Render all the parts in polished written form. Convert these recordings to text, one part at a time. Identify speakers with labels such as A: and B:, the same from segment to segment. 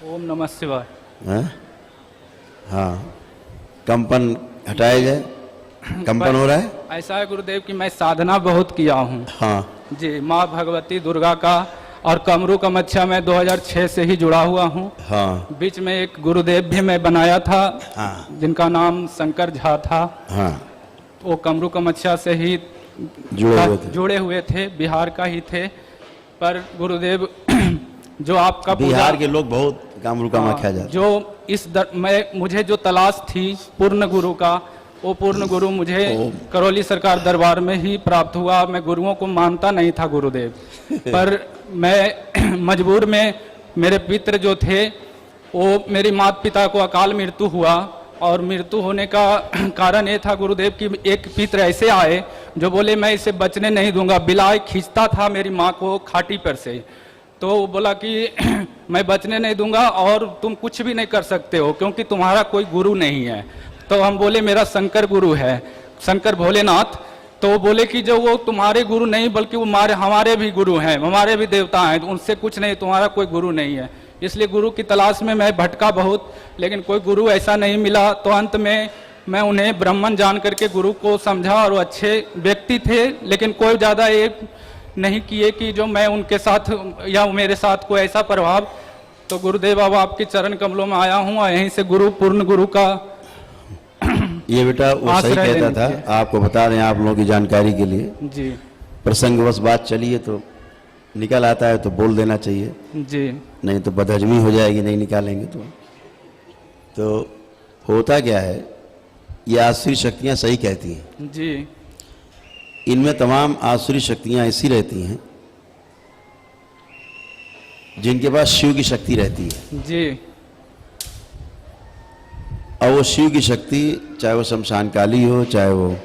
A: ओम नमः शिवाय।
B: हाँ हाँ, कंपन हटाया जाए। कंपन हो रहा है।
A: ऐसा है गुरुदेव कि मैं साधना बहुत किया हूँ।
B: हाँ
A: जी, माँ भगवती दुर्गा का और कमरू कामाख्या में 2006 से ही जुड़ा हुआ हूँ।
B: हाँ
A: बीच में एक गुरुदेव भी मैं बनाया था,
B: हाँ
A: जिनका नाम शंकर झा था।
B: हाँ,
A: वो कमरू कामाख्या से ही जुड़े हुए थे, बिहार का ही थे। पर गुरुदेव जो आपका
B: बिहार के लोग बहुत कामरू कामाख्या जाते।
A: जो मुझे जो तलाश थी पूर्ण गुरु का, वो पूर्ण गुरु मुझे करौली सरकार दरबार में ही प्राप्त हुआ। मैं गुरुओं को मानता नहीं था गुरुदेव, पर मैं मजबूर में, मेरे पितृ जो थे वो, मेरी माता पिता को अकाल मृत्यु हुआ, और मृत्यु होने का कारण ये था गुरुदेव कि एक पितृ ऐसे आए जो बोले मैं इसे बचने नहीं दूंगा। बिलाय खींचता था मेरी माँ को खाटी पर से, तो वो बोला कि मैं बचने नहीं दूंगा और तुम कुछ भी नहीं कर सकते हो क्योंकि तुम्हारा कोई गुरु नहीं है। तो हम बोले मेरा शंकर गुरु है, शंकर भोलेनाथ। तो वो बोले कि जो वो तुम्हारे गुरु नहीं बल्कि वो हमारे भी गुरु हैं, हमारे भी देवता हैं, तो उनसे कुछ नहीं, तुम्हारा कोई गुरु नहीं है। इसलिए गुरु की तलाश में मैं भटका बहुत, लेकिन कोई गुरु ऐसा नहीं मिला। तो अंत में मैं उन्हें ब्राह्मण जान करके गुरु को समझा, और वो अच्छे व्यक्ति थे, लेकिन कोई ज़्यादा ये नहीं किए कि जो मैं उनके साथ या मेरे साथ कोई ऐसा प्रभाव। तो गुरुदेव अब आपके चरण कमलों में आया हूँ, और यहीं से गुरु पूर्ण गुरु का
B: ये बेटा वो सही कहता था। आपको बता दें आप लोगों की जानकारी के लिए
A: जी,
B: प्रसंगवश बात चली है तो निकल आता है तो बोल देना चाहिए
A: जी,
B: नहीं तो बदहजमी हो जाएगी, नहीं निकालेंगे तो होता क्या है, ये आसुरी शक्तियाँ सही कहती हैं
A: जी,
B: इनमें तमाम आसुरी शक्तियाँ ऐसी रहती हैं जिनके पास शिव की शक्ति रहती है।
A: जी,
B: और वो शिव की शक्ति चाहे वो शमशान काली हो, चाहे वो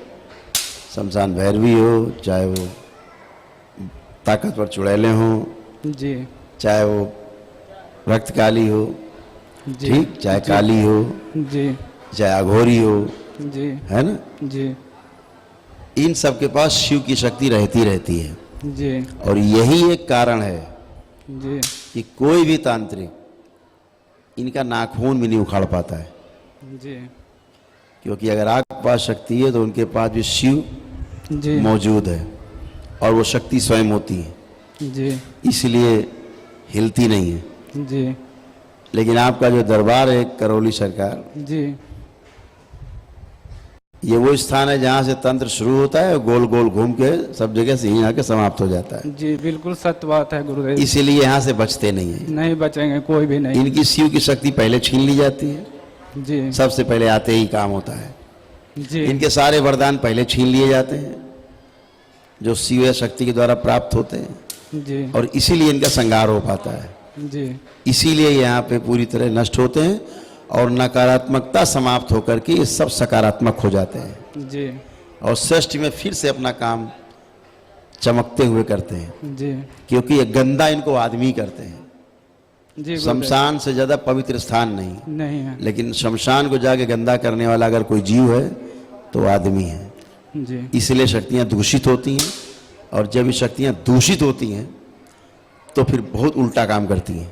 B: शमशान भैरवी हो, चाहे वो ताकतवर चुड़ैलें हों,
A: जी,
B: चाहे वो रक्त काली हो,
A: जी,
B: ठीक, चाहे काली हो,
A: जी,
B: चाहे अघोरी हो,
A: जी,
B: है ना,
A: जी,
B: इन सब के पास शिव की शक्ति रहती है।
A: जी,
B: और यही एक कारण है
A: जी,
B: कि कोई भी तांत्रिक इनका नाखून भी नहीं उखाड़ पाता है,
A: जी,
B: क्योंकि अगर आपके पास शक्ति है तो उनके पास भी शिव
A: जी,
B: मौजूद है, और वो शक्ति स्वयं होती है,
A: जी,
B: इसलिए हिलती नहीं है।
A: जी,
B: लेकिन आपका जो दरबार है करौली सरकार,
A: जी,
B: ये वो स्थान है जहाँ से तंत्र शुरू होता है, गोल गोल घूम के सब जगह से यहीं आके समाप्त हो जाता है।
A: जी, बिल्कुल सत्य बात है गुरुदेव।
B: इसीलिए यहाँ से बचते नहीं है,
A: नहीं बचेंगे कोई भी नहीं।
B: इनकी शिव की शक्ति पहले छीन ली जाती है,
A: जी,
B: सबसे पहले आते ही काम होता है।
A: जी,
B: इनके सारे वरदान पहले छीन लिए जाते हैं जो शिव शक्ति के द्वारा प्राप्त होते हैं,
A: जी,
B: और इसीलिए इनका संहार हो पाता है।
A: जी,
B: इसीलिए यहाँ पे पूरी तरह नष्ट होते हैं और नकारात्मकता समाप्त होकर के ये सब सकारात्मक हो जाते हैं,
A: जी,
B: और सृष्टि में फिर से अपना काम चमकते हुए करते हैं,
A: जी,
B: क्योंकि ये गंदा इनको आदमी करते हैं।
A: जी, गुरुदेव।
B: शमशान से ज्यादा पवित्र स्थान नहीं,
A: नहीं है।
B: लेकिन शमशान को जाके गंदा करने वाला अगर कोई जीव है तो आदमी है।
A: जी,
B: इसलिए शक्तियाँ दूषित होती हैं, और जब ये शक्तियाँ दूषित होती हैं तो फिर बहुत उल्टा काम करती हैं,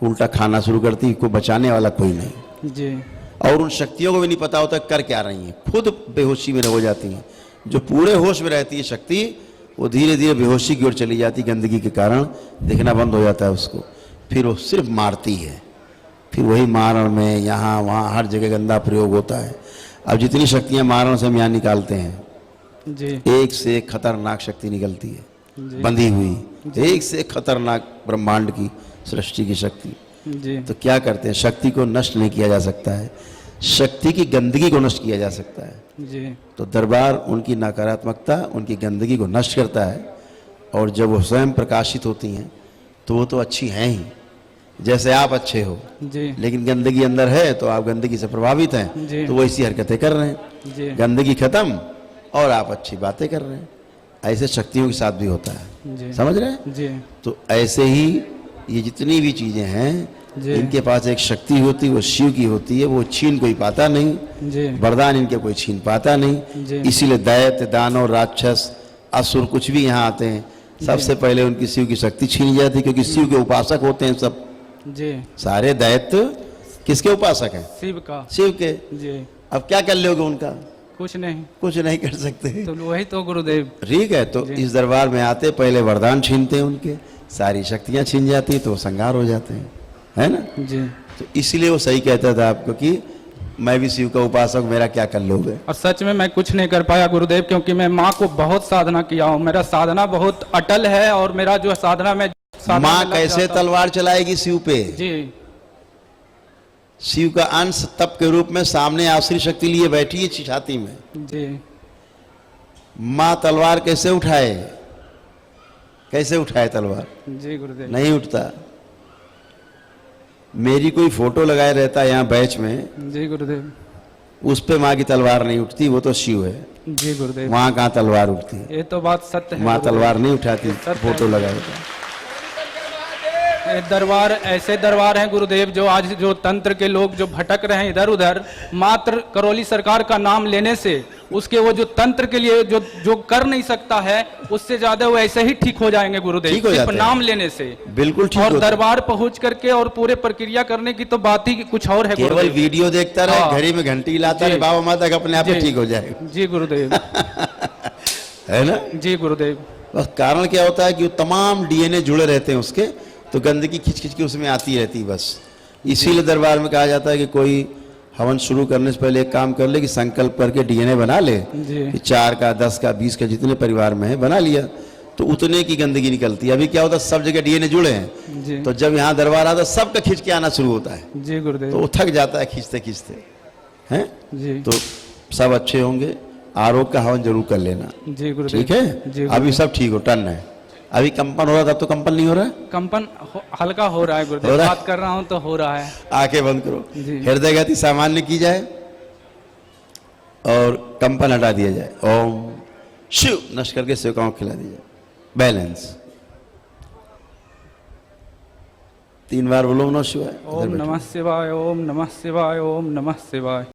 B: उल्टा खाना शुरू करती है, कोई बचाने वाला कोई नहीं।
A: जी,
B: और उन शक्तियों को भी नहीं पता होता कर क्या रही हैं, खुद बेहोशी में हो जाती हैं। जो पूरे होश में रहती है शक्ति, वो धीरे धीरे बेहोशी की ओर चली जाती, गंदगी के कारण दिखना बंद हो जाता है उसको, फिर वो सिर्फ मारती है। फिर वही मारण में यहाँ वहाँ हर जगह गंदा प्रयोग होता है। अब जितनी शक्तियाँ मारण से हम यहाँ निकालते हैं,
A: जी,
B: एक से एक खतरनाक शक्ति निकलती है,
A: जी,
B: बंधी हुई, एक से एक खतरनाक ब्रह्मांड की सृष्टि की शक्ति।
A: जी,
B: तो क्या करते हैं, शक्ति को नष्ट नहीं किया जा सकता है, शक्ति की गंदगी को नष्ट किया जा सकता है।
A: जी,
B: तो दरबार उनकी नकारात्मकता, उनकी गंदगी को नष्ट करता है, और जब वो स्वयं प्रकाशित होती हैं तो वो तो अच्छी हैं ही, जैसे आप अच्छे हो,
A: जी,
B: लेकिन गंदगी अंदर है तो आप गंदगी से प्रभावित हैं,
A: जी,
B: तो वो ऐसी हरकतें कर रहे हैं।
A: जी,
B: गंदगी खत्म और आप अच्छी बातें कर रहे हैं। ऐसे शक्तियों के साथ भी होता है,
A: जी,
B: समझ रहे हैं।
A: जी,
B: तो ऐसे ही ये जितनी भी चीजें हैं,
A: जी,
B: इनके पास एक शक्ति होती है, वो शिव की होती है, वो छीन कोई पाता नहीं,
A: जी,
B: वरदान इनके कोई छीन पाता नहीं।
A: जी,
B: इसीलिए दैत्य, दानव, राक्षस, असुर कुछ भी यहाँ आते हैं, सबसे पहले उनकी शिव की शक्ति छीनी जाती है, क्योंकि शिव के उपासक होते हैं सब।
A: जी
B: सारे दैत्य किसके उपासक हैं?
A: शिव का।
B: शिव के।
A: जी
B: अब क्या कर लोगे उनका?
A: कुछ नहीं।
B: कुछ नहीं कर सकते।
A: तो वही तो गुरुदेव।
B: ठीक है, तो इस दरबार में आते पहले वरदान छीनते हैं उनके, सारी शक्तियां छीन जाती है तो वो संगार हो जाते हैं, है ना?
A: जी।
B: तो इसलिए वो सही कहता था आपको कि मैं भी शिव का उपासक, मेरा क्या कर लोगे?
A: और सच में मैं कुछ नहीं कर पाया गुरुदेव, क्योंकि मैं माँ को बहुत साधना किया हूँ, मेरा साधना बहुत अटल है और मेरा जो साधना में
B: माँ कैसे तलवार चलाएगी शिव पे?
A: जी।
B: शिव का अंश तप के रूप में सामने आश्री शक्ति लिए बैठी है छाती में।
A: जी।
B: माँ तलवार कैसे उठाए? कैसे उठाए तलवार?
A: जी गुरुदेव।
B: नहीं उठता। मेरी कोई फोटो लगाए रहता है यहाँ बैच में,
A: जी गुरुदेव।
B: उस पे माँ की तलवार नहीं उठती, वो तो शिव है।
A: जी गुरुदेव।
B: वहां कहाँ तलवार उठती?
A: ये तो बात सत्य है।
B: माँ
A: गुरुदेव।
B: तलवार नहीं उठाती,
A: सत्य है।
B: फोटो लगाए रहता।
A: ये दरबार ऐसे दरबार हैं गुरुदेव, जो आज जो तंत्र के लोग जो भटक रहे हैं इधर उधर, मात्र करौली सरकार का नाम लेने से उसके वो जो तंत्र के लिए जो कर नहीं सकता है, उससे ज्यादा वो ऐसे ही ठीक हो जाएंगे गुरुदेव,
B: ठीक हो
A: सिर्फ
B: जाते हैं।
A: नाम लेने से।
B: बिल्कुल ठीक
A: और
B: होता है।
A: दरबार पहुंच करके और पूरे प्रक्रिया करने की तो बात ही कुछ और है
B: केवल
A: गुरुदेव।
B: वीडियो देखता रहे,
A: हाँ।
B: घड़ी में घंटी हिलाता
A: जी।
B: रहे, बाबा माता का अपने आप ही
A: जी।
B: ठीक हो जाएगा।
A: जी गुरुदेव।
B: है ना?
A: जी गुरुदेव।
B: बस कारण क्या होता है कि वो तमाम डीएनए जुड़े रहते हैं उसके, तो गंदगी खिंच खिंच के उसमें आती रहती है बस। इसीलिए दरबार में कहा जाता है कि कोई हवन शुरू करने से पहले एक काम कर ले कि संकल्प करके डीएनए बना ले
A: जी।
B: कि 4 का 10 का 20 का जितने परिवार में है बना लिया, तो उतने की गंदगी निकलती है। अभी क्या होता है, सब जगह डीएनए जुड़े हैं,
A: जी।
B: तो जब यहाँ दरबार आता है सबका खींच के आना शुरू होता है,
A: जी गुरुदेव।
B: तो वो थक जाता है खींचते खींचते, हैं?
A: जी।
B: तो सब अच्छे होंगे। आरोग्य का हवन जरूर कर लेना,
A: जी गुरुदेव।
B: ठीक है?
A: जी
B: अभी सब ठीक हो, टन है। अभी कंपन हो रहा था, तो कंपन नहीं हो रहा है?
A: कंपन हल्का हो रहा है
B: हो
A: गुरुदेव,
B: रहा है?
A: बात कर रहा हूँ तो हो रहा है।
B: आंखें बंद करो,
A: जी।
B: हृदय गति सामान्य की जाए और कंपन हटा दिया जाए। ओम शिव नष्ट करके सेवकाओं को खिला दिया जाए। बैलेंस 3 बार बोलो नमः शिवाय।
A: ओम नमः शिवाय, ओम नमः शिवाय, ओम नमः शिवाय।